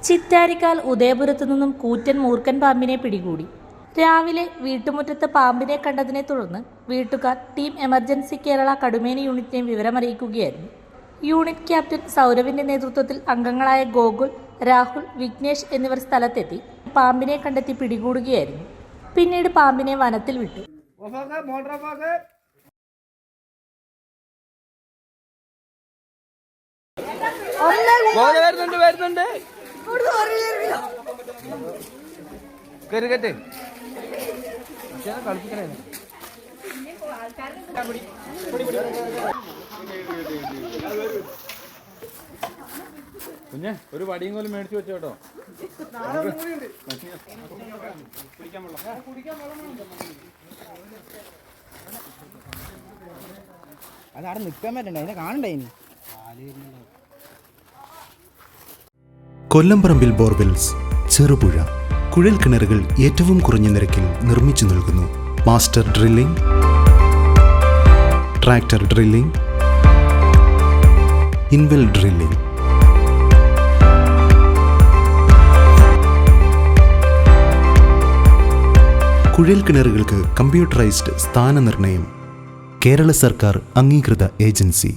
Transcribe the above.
ചിറ്റാരിക്കാൽ ഉദയപുരത്തു നിന്നും കൂറ്റൻ മൂർഖൻ പാമ്പിനെ പിടികൂടി. രാവിലെ വീട്ടുമുറ്റത്ത് പാമ്പിനെ കണ്ടതിനെ തുടർന്ന് വീട്ടുകാർ ടീം എമർജൻസി കേരള കടുമേനി യൂണിറ്റിനെ വിവരമറിയിക്കുകയായിരുന്നു. യൂണിറ്റ് ക്യാപ്റ്റൻ സൗരവിന്റെ നേതൃത്വത്തിൽ അംഗങ്ങളായ ഗോകുൽ, രാഹുൽ, വിഘ്നേഷ് എന്നിവർ സ്ഥലത്തെത്തി പാമ്പിനെ കണ്ടെത്തി പിടികൂടുകയായിരുന്നു. പിന്നീട് പാമ്പിനെ വനത്തിൽ വിട്ടു. കുഞ്ഞെ ഒരു വടിയും കോലും മേടിച്ചു വെച്ചോ കേട്ടോ. അതവിടെ നിൽക്കാൻ പറ്റണ്ട, അതിനെ കാണണ്ടേ ഇനി. കൊല്ലംപറമ്പിൽ ബോർവെൽസ്, ചെറുപുഴ കുഴൽ കിണറുകൾ ഏറ്റവും കുറഞ്ഞ നിരക്കിൽ നിർമ്മിച്ചു നൽകുന്നു. Master drilling, tractor drilling, ഇൻവെൽ drilling, കുഴൽ കിണറുകൾക്ക് കമ്പ്യൂട്ടറൈസ്ഡ് സ്ഥാനനിർണ്ണയം. കേരള സർക്കാർ അംഗീകൃത ഏജൻസി.